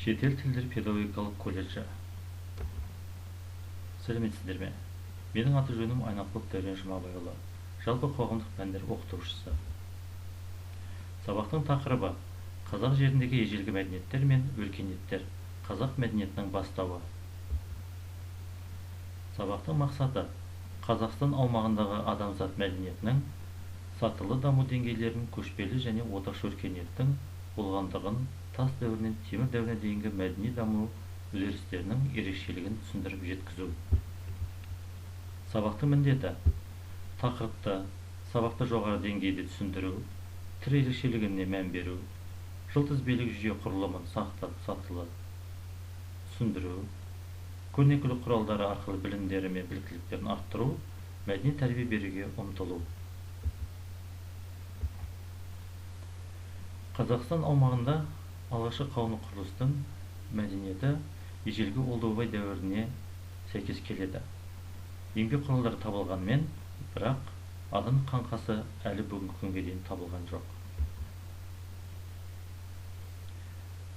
Шетел тілдер педагогикалық колледжі. Сәлеметсіздер ме? Менің аты жөнім Айнақұлов Дәурен Жұмабайұлы, жалпы қоғамдық пәндер оқытушысы. Сабақтың тақырыбы қазақ жеріндегі ежелгі мәдениеттер мен өркениеттер, қазақ мәдениетінің бастауы. Сабақтың мақсаты Қазақстан аумағындағы адамзат мәдениетінің сатылы даму деңгейлерін, көшпелі және отаршы өркениеттің болғандығын, тас дәуірінен темір дәуіріне дейінгі мәдени даму үдерістерінің ерекшелігін түсіндіріп жеткізу. Сабақтың міндеті тақырыпты сабақты жоғары деңгейде түсіндіру, тіл ерекшелігіне мән беру, жылтызбелік жүйе құрылымын сатылы түсіндіру, көрнекілік құралдары арқылы білімдері мен біліктіліктерін арттыру, мәдени тәрбие беруге ұмтылу. Қазақстан аумағында алғашқы қауымдық құрылыстың мәдениеті ежелгі Олдобай дәуіріне сәйкес келеді. Еңбек құралдары табылғанмен, бірақ адам қаңқасы әлі бүгінгі күнге дейін табылған жоқ.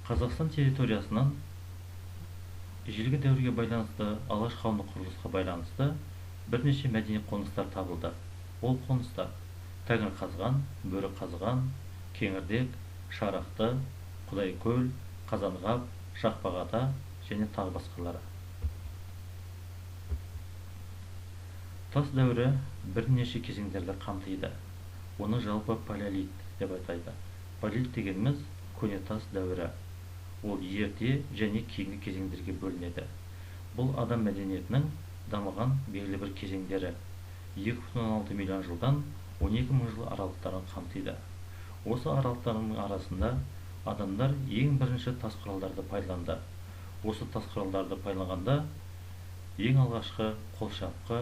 Қазақстан территориясынан ежелгі дәуірге байланысты, алғаш қауымдық құрылысқа байланысты бірнеше мәдени қоныстар табылды. Ол қоныстар Тәңір қазған, Бөрі қазған, Кеңірдек, Шарақты, Құдайкөл, Қазанғап, Шақпағата және тағы басқалары. Тас дәуірі бірнеше кезеңдерді қамтиды. Оны жалпы палеолит деп атайды. Палеолит дегеніміз көне тас дәуірі. Ол ерте және кейінгі кезеңдерге бөлінеді. Бұл адам мәдениетінің дамыған белгілі бір кезеңдері 2,6 миллион жылдан 12 мың жыл аралықтарын қамтиды. Осы аралықтарының арасында адамдар ең бірінші тас құралдарды пайдаланды. Осы тас құралдарды пайдаланғанда ең алғашқы қолшапқы,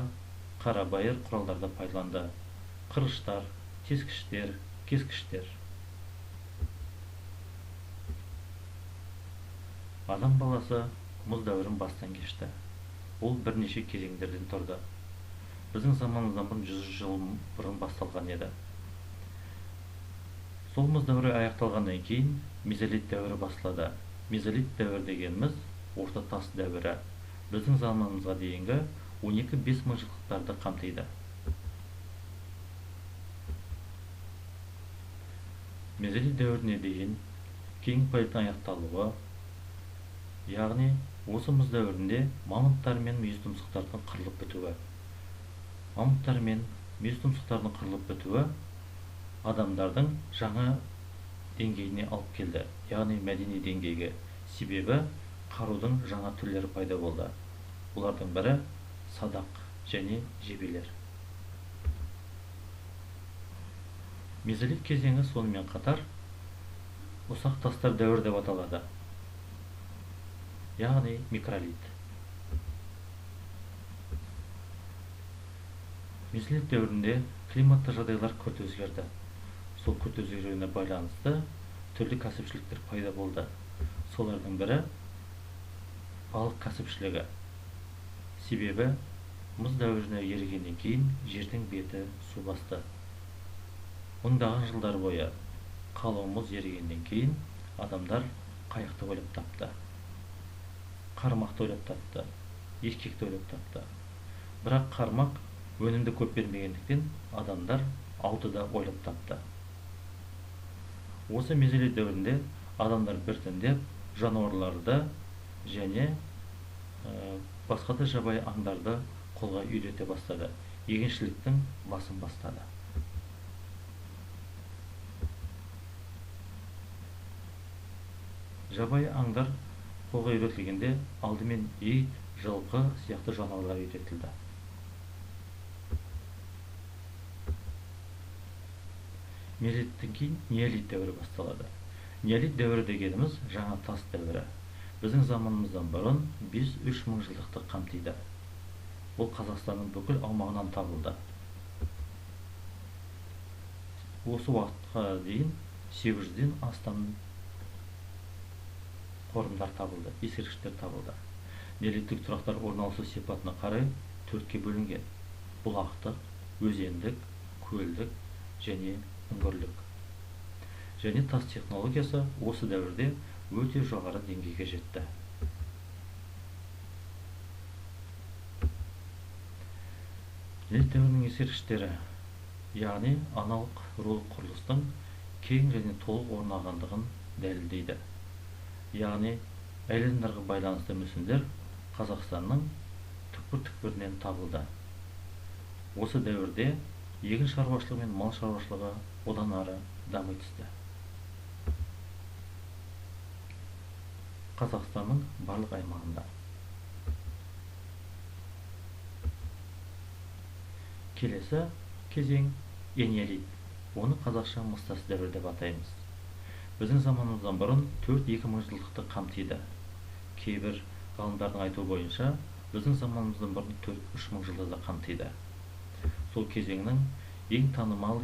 қарабайыр құралдарды пайдаланды. Қырғыштар, тескіштер, кескіштер. Адам баласы мұз дәуірін бастан кешті. Ол бірнеше кезеңдерден тұрды. Біздің заманымыздан бұрын 100 жыл бұрын басталған еді. Сол мұз дәуірі аяқталғаннан кейін мезолит дәуірі басталады. Мезолит дәуірі дегеніміз орта тас дәуірі. Біздің заманымызға дейінгі 12-5 мың жылдықтарды қамтиды. Мезолит дәуіріне дейін кейінгі палеолиттің аяқталуы, яғни осы мұз дәуірінде мамонттар мен мүйізтұмсықтардың қырылып бітуі. Мамонттар мен мүйізтұмсықтардың қырылып бітуі адамдардың жаңа деңгейіне алып келді, яғни мәдени деңгейге. Себебі қарудың жаңа түрлері пайда болды. Олардың бірі садақ және жебелер. Мезолит кезеңі сонымен қатар ұсақ тастар дәуірі деп аталады, яғни микролит. Мезолит дәуірінде климатты жағдайлар күрт өзгерді. Сол күрт өзгеруіне байланысты түрлі кәсіпшіліктер пайда болды. Солардың бірі балық кәсіпшілігі. Себебі мұз дәуіріне ерігеннен кейін жердің беті су басты. Мыңдаған жылдар бойы қалың мұз ерігеннен кейін адамдар қайықты ойлап тапты, қармақты ойлап тапты, ескекті ойлап тапты. Бірақ қармақ өнімді көп бермегендіктен адамдар ауды да ойлап тапты. Осы мезолит дәуірінде адамдар біртіндеп жануарларды және басқа да жабайы аңдарды қолға үйрете бастады. Егіншіліктің басын бастады. Жабайы аңдар қолға үйретілгенде алдымен ит, жылқы сияқты жануарлар үйретілді. Мезолиттен кейін неолит дәуірі басталады. Неолит дәуірі дегеніміз жаңа тас дәуірі. Біздің заманымыздан бұрын 5-3 мың жылдықты қамтиды. Бұл Қазақстанның бүкіл аумағынан табылды. Осы уақытқа дейін 800-ден астам қорымдар табылды, ескерткіштер табылды. Неолиттік тұрақтар орналасу сипатына қарай төртке бөлінген: бұлақтық, өзендік, көлдік және үңгірлік. Және тас технологиясы осы дәуірде өте жоғары деңгейге жетті. Нефть дәуірінің ескерткіштері, яғни аналық рулық құрылыстың кең және толық орнағандығын дәлелдейді. Яғни әлем нарығы байланысты мүсіндер Қазақстанның түкпір-түкпірінен табылды. Осы дәуірде егін шаруашылығы мен мал шаруашылығы одан ары дами түсті. Қазақстанның барлық аймағында. Келесі кезең энеолит. Оны қазақша мыстас дәуір деп атаймыз. Біздің заманымыздан бұрын 4-2 мыңжылдықты қамтиды. Кейбір ғалымдардың айтуы бойынша, біздің заманымыздан бұрын 4-3 мыңжылдықты қамтиды. Сол кезеңнің ең танымал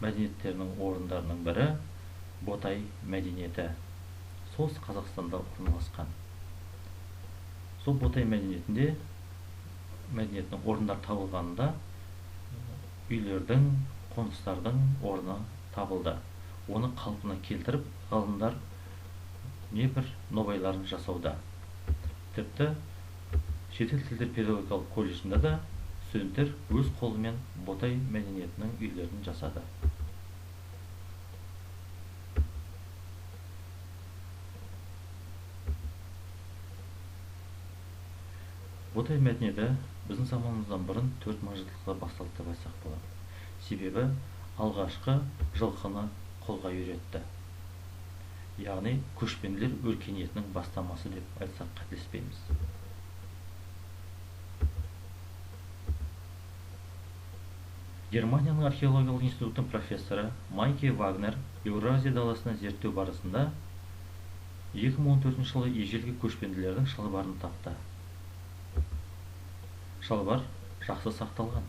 мәдениеттерінің орындарының бірі Ботай мәдениеті. Солтүстік Қазақстанда орналасқан. Сол Ботай мәдениетінің орындар табылғанында үйлердің, қоныстардың орны табылды. Оны қалпына келтіріп, ғалымдар небір нобайларын жасауда. Тіпті шетел тілдер педагогикалық колледжінде да студенттер өз қолымен Ботай мәдениетінің үйлерін жасады. Ботай мәдениеті біздің заманымыздан бұрын 4 мыңжылдықта басталды деп айтсақ болады. Себебі алғашқы жылқыны қолға үйретті. Яғни көшпенділер өркениетінің бастамасы деп айтсақ қателеспейміз. Германияның археологиялық институттың профессоры Майке Вагнер Еуразия даласына зерттеу барысында 2014 жылы ежелгі көшпенділердің шалбарын тапты. Шалбар жақсы сақталған.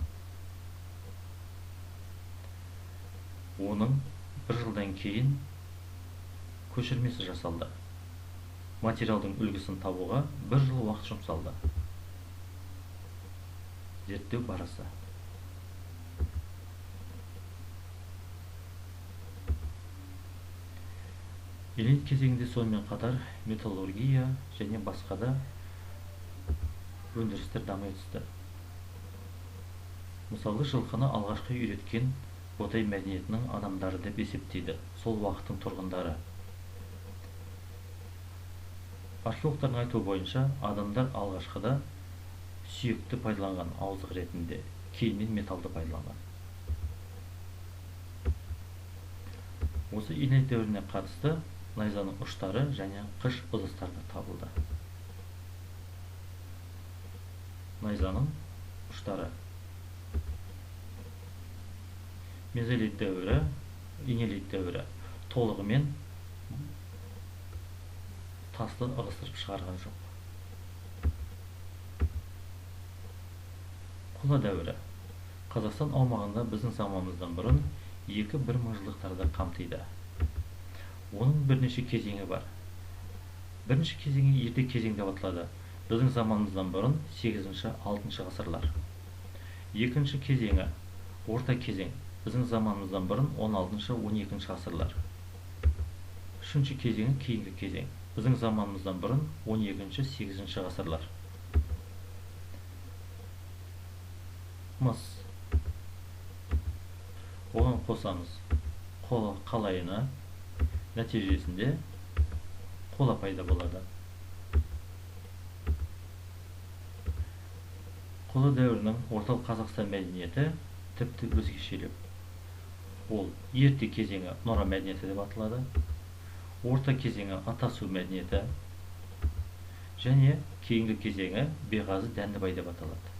Оның бір жылдан кейін көшірмесі жасалды. Материалдың үлгісін табуға бір жыл уақыт жұмсалды. Зерттеу барысы. Энеолит кезеңінде сонымен қатар металлургия және басқа да өндірістер дами түсті. Мысалы, жылқыны алғашқы үйреткен Ботай мәдениетінің адамдары деп есептейді сол уақыттың тұрғындары. Археологтардың айтуы бойынша, адамдар алғашқыда сүйекті пайдаланған ауыздық ретінде, кейіннен металды пайдаланған. Осы энеолит дәуіріне қатысты найзаның ұштары және қыш ыдыстары табылды. Найзаның ұштары. Мезолит дәуірі, энеолит дәуірі толығымен тасты ығыстырып шығарған жоқ. Қола дәуірі. Қазақстан аумағында біздің заманымыздан бұрын 2-1 мыңжылдықтарды қамтиды. Оның бірнеше кезеңі бар. Бірінші кезеңі ерте кезең деп аталады. Біздің заманымыздан бұрын 8-6 ғасырлар. Екінші кезеңі орта кезең. Біздің заманымыздан бұрын 16-12 ғасырлар. Үшінші кезеңі кейінгі кезең. Біздің заманымыздан бұрын 12-8 ғасырлар. Мыс. Оған қосамыз қола қалайыны, нәтижесінде қола пайда болады. Қола дәуірінің орталық Қазақстан мәдениеті тіпті өзгешелеу. Ол ерте кезеңі Нора мәдениеті деп аталады. Орта кезеңі Атасу мәдениеті және кейінгі кезеңі Беғазы Дәндібай деп аталады.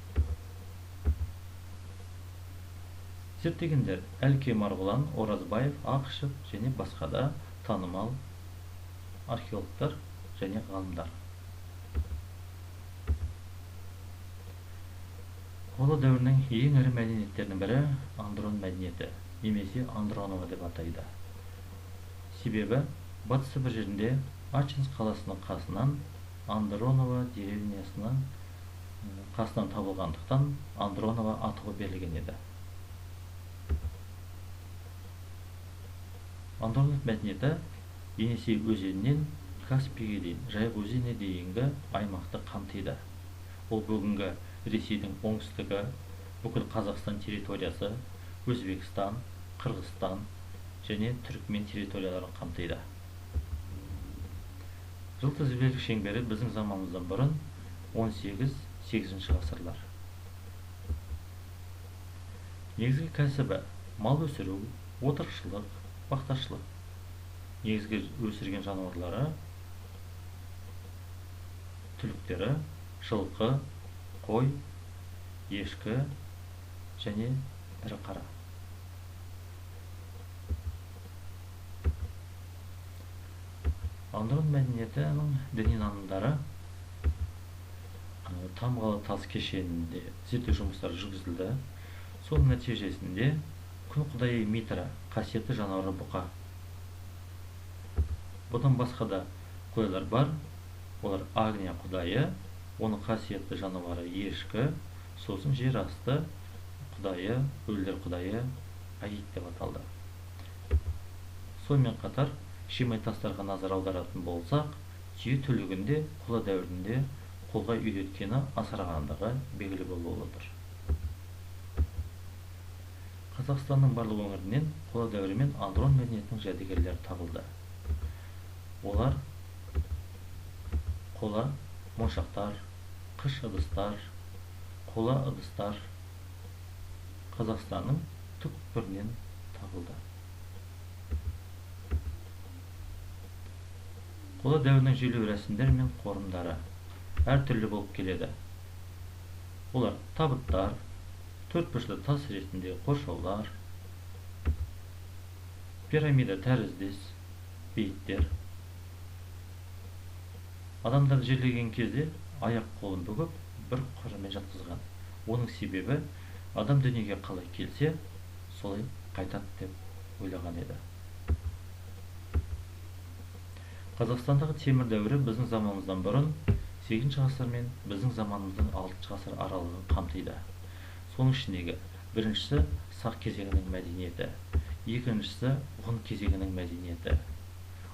Зерттегендер Әлке Марғұлан, Оразбаев, Ақышев және басқа да танымал археологтар және ғалымдар. Қола дәуірінің ең ірі мәдениеттерінің бірі Андрон мәдениеті, немесе Андронова деп атайды. Себебі Батыс Сібір жерінде Ачинск қаласының қасынан Андронова деревнясының қасынан табылғандықтан Андронова атауы берілген еді. Андронов мәдениеті Енисей өзенінен Каспийге дейін, Жайық өзеніне дейінгі аймақты қамтиды. Ол бүгінгі Ресейдің оңтүстігі, бүкіл Қазақстан территориясы, Өзбекстан, Қырғызстан және Түрікмен территорияларын қамтиды. Жылты тізбелік шеңбері біздің заманымыздан бұрын 18-8 ғасырлар. Негізгі кәсібі мал өсіру, отырықшылық, бақташылық. Негізгі өсірген жануарлары түліктері жылқы, қой, ешкі және ірі қара. Андрон мәдениетінің діни нанымдары Тамғалы тас кешенінде зерттеу жұмыстары жүргізілді. Соның нәтижесінде күн құдайы Митра, қасиетті жануары бұқа. Бұдан басқа да құдайлар бар. Олар Агния құдайы, оның қасиетті жануары ешкі, сосын жер асты құдайы, өлілер құдайы Аид деп аталды. Сонымен қатар Шимай тастарға назар аударатын болсақ, түйе түлігінде қола дәуірінде қолға үйреткені асырағандығы белгілі болып отыр. Қазақстанның барлық өңірінен қола дәуірі мен Андрон мәдениетінің жәдігерлері табылды. Олар қола моншақтар, қыш ыдыстар, қола ыдыстар Қазақстанның түкпірінен табылды. Қола дәуірінің желеу рәсімдері мен қорымдары әртүрлі болып келеді. Олар табыттар, төртбұрышты тас ретінде қоршаулар, пирамида тәріздес бейіттер. Адамдар жерлеген кезде аяқ қолын бүгіп бір қырымен жатқызған. Оның себебі адам дүниеге қалай келсе, солай қайтады деп ойлаған еді. Қазақстандағы темір дәуірі біздің заманымыздан бұрын 8 ғасыр мен біздің заманымыздың 6 ғасыр аралығын қамтиды. Соның ішіндегі біріншісі сақ кезеңінің мәдениеті, екіншісі ғұн кезеңінің мәдениеті.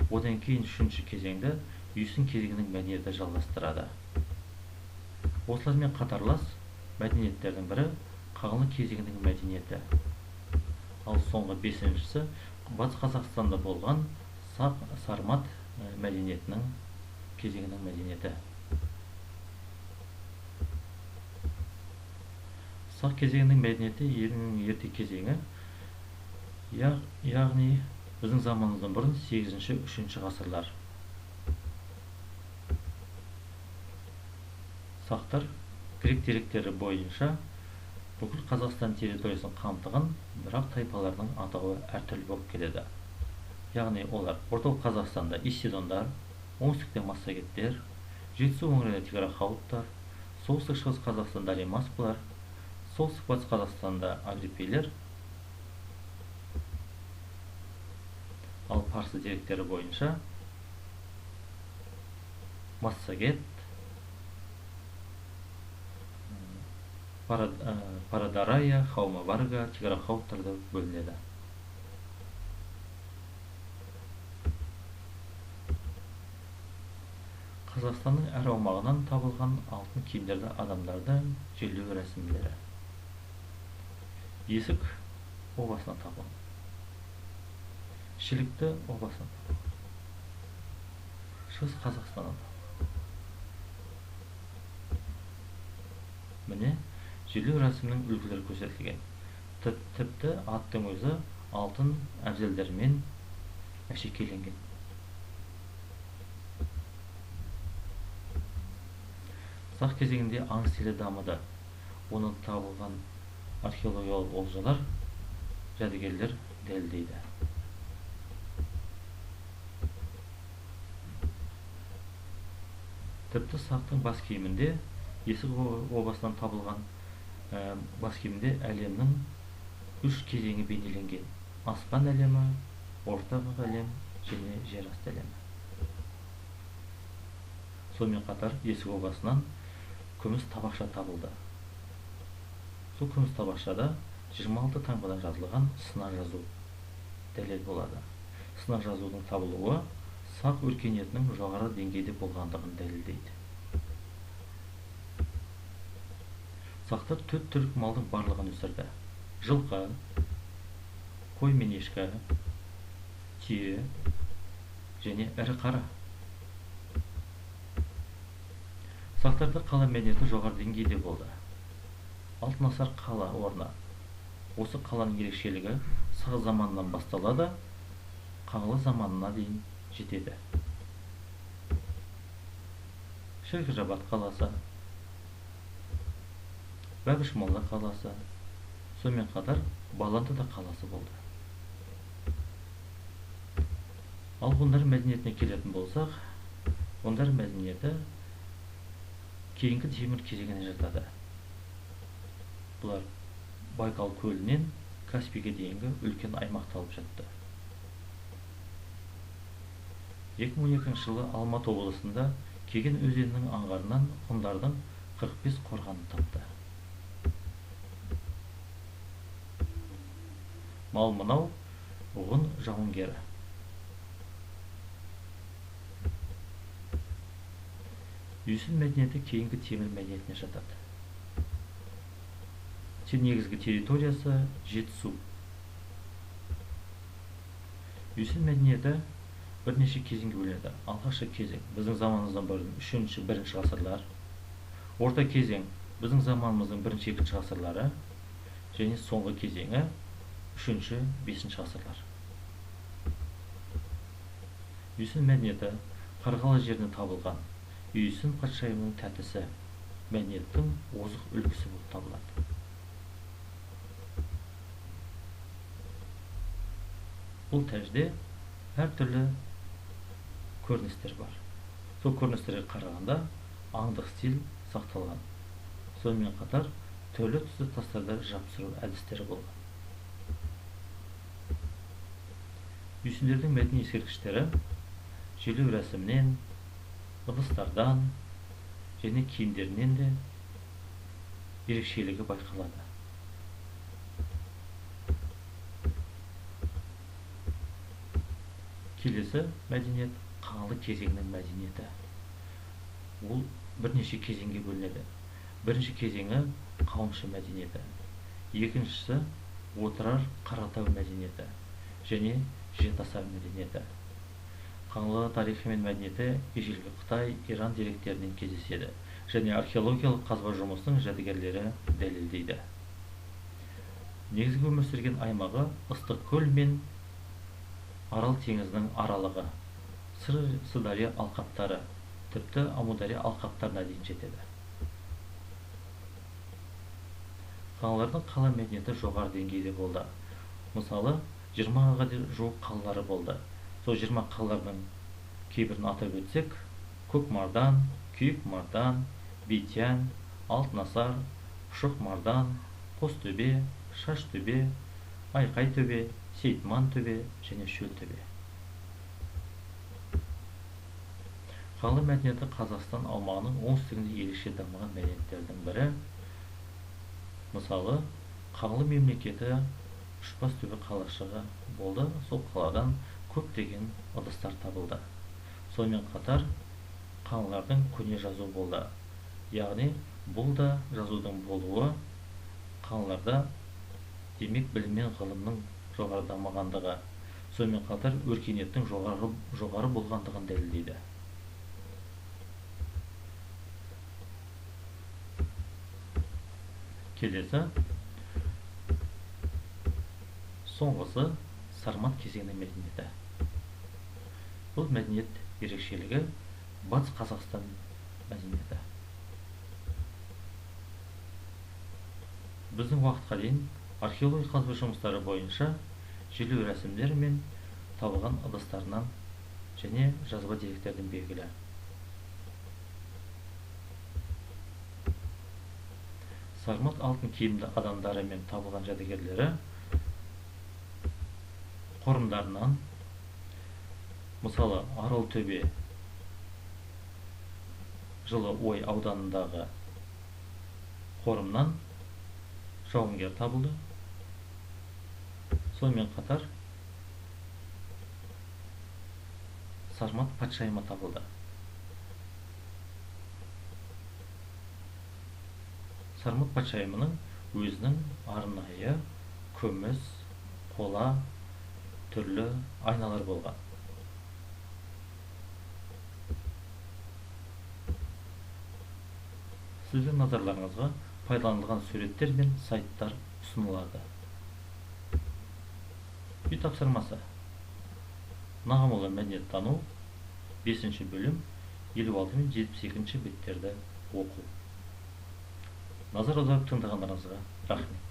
Одан кейін үшінші кезеңді үйсін кезеңінің мәдениеті жалғастырады. Осылармен қатарлас мәдениеттердің бірі Қағылы кезеңінің мәдениеті. Ал соңғы бесіншісі Батыс Қазақстанда болған Сармат мәдениетінің кезеңінің мәдениеті. Сақ кезеңінің мәдениеті елінің ерте кезеңі, яғни біздің заманымыздан бұрын 8-3 ғасырлар. Сақтар грек деректері бойынша бүкіл Қазақстан территориясын қамтыған, бірақ тайпаларының атауы әртүрлі болып келеді. Яғни олар орталық Қазақстанда Исидондар, оңтүстікте массагеттер, Жетісу өңірінде тиграхауттар, солтүстік шығыс Қазақстанда ремаспылар, солтүстік батыс Қазақстанда агриппейлер, ал парсы деректері бойынша массагет, Парадарая, Хаумаварга, тиграхауттарды бөлінеді. Қазақстанның әр аумағынан табылған алтын киімдерді адамдарды жерлеу рәсімдері. Есік обасынан табылған. Шілікті обасынан табылған. Шығыс Қазақстаннан табылған. Міне жерлеу рәсімнің үлгілері көрсетілген. Тіпті аттың өзі алтын әбзелдермен әшекейленген. Сақ кезеңінде аң стилі дамыды. Оны табылған археологиялық олжалар, жәдігерлер дәлелдейді. Тіпті сақтың бас киімінде, Есік обасынан табылған бас киімінде әлемнің 3 кезеңі бейнеленген. Аспан әлемі, орталық әлем және жер асты әлемі. Сонымен қатар Есік обасынан күміс табақша табылды. Сол күміс табақшада 26 таңбадан жазылған сына жазу дәлел болады. Сына жазудың табылуы сақ өркениетінің жоғары деңгейде болғандығын дәлелдейді. Сақтар 4 түрлік малдың барлығын өсірді: жылқы, қой мен ешкі, түйе және ірі қара. Сақтарда қала мәдениеті жоғары деңгейде болды. Алтынасар қала орны. Осы қаланың ерекшелігі сақ заманынан басталады, Қаңлы заманына дейін жетеді. Шеркежабад қаласы, Бәбіш Молда қаласы, сонымен қатар Баландыда қаласы болды. Ал ғұндар мәдениетіне келетін болсақ, ғұндар мәдениеті кейінгі темір кезеңіне жатады. Бұлар Байкал көлінен Каспийге дейінгі үлкен аймақты алып жатты. 2012 жылы Алматы облысында Кеген өзенінің аңғарынан ғұндардың 45 қорғаны тапты. Малмынау ғұн жауынгері. Үйсін мәдениеті кейінгі темір мәдениетіне жатады. Негізгі территориясы Жетісу. Үйсін мәдениеті бірнеше кезеңге бөлінеді. Алғашқы кезең біздің заманымыздан бұрын 3-1 ғасырлар, орта кезең біздің заманымыздың 1-2 ғасырлары және соңғы кезеңі 3-5 ғасырлар. Үйсін мәдениеті Қарғалы жерінен табылған Үйсін патшайымының тәтісі мәдениеттің озық үлгісі болып табылады. Бұл тәжде әртүрлі көріністер бар. Сол көріністерге қарағанда аңдық стиль сақталған. Сонымен қатар түрлі түсті тастарды жапсыру әдістері болған. Үйсіндердің мәдени ескерткіштері желеу рәсімінен, ыдыстардан және киімдерінен де ерекшелігі байқалады. Келесі мәдениет Қаңлы кезеңінің мәдениеті. Ол бірнеше кезеңге бөлінеді. Бірінші кезеңі Қауыншы мәдениеті, екіншісі Отырар Қаратау мәдениеті және Жетасар мәдениеті. Қаңлы тарихы мен мәдениеті ежелгі Қытай, Иран деректерінен кездеседі және археологиялық қазба жұмысының жәдігерлері дәлелдейді. Негізгі өмір сүрген аймағы Ыстықкөл мен Арал теңізінің аралығы, Сырдария алқаптары, тіпті Амудария алқаптарына дейін жетеді. Қаңлылардың қала мәдениеті жоғары деңгейде болды. Мысалы, 20-ға жуық қалалары болды. Сол 20 қалалардың кейбірін атап өтсек, Көкмардан, Күйік-Мардан, Бейтян, Алтынасар, Пұшық-Мардан, Қостөбе, Шаштөбе, Айқай-төбе, Сейтман-төбе және Шөл-төбе. Қаңлы мәдениеті Қазақстан аумағының оңтүстігінде ерекше дамыған мәдениеттердің бірі. Мысалы, Қаңлы мемлекеті Үшбастөбе қалашығы болды. Сол қаладан көптеген ыдыстар табылды. Сонымен қатар қаңлылардың көне жазу болды. Яғни, бұл да жазудың болуы қаңлыларда демек білім мен ғылымның жоғары дамығандығы, сонымен қатар өркениеттің жоғары болғандығын дәлелдейді. Келесі, соңғысы Сармат кезеңінің мәдениеті. Бұл мәдениет ерекшелігі Батыс Қазақстан мәдениеті. Біздің уақытқа дейін археология қазба жұмыстары бойынша желеу рәсімдері мен табылған ыдыстарынан және жазба деректерден белгілі. Сармат алтын киімді адамдары мен табылған жәдігерлері қорымдарынан, мысалы Аралтөбе Жылыой ауданындағы қорымнан жауынгер табылды. Сонымен қатар Сармат патшайымы табылды. Сармат патшайымының өзінің арнайы күміс, қола, түрлі айналар болған. Сіздің назарларыңызға пайдаланылған суреттер мен сайттар ұсынылады. Үй тапсырмасы. Нағымұлы мәдениеттану 5-ші бөлім 56 мен 72-ші беттерді оқу. Назар аударып тыңдағандарыңызға рахмет.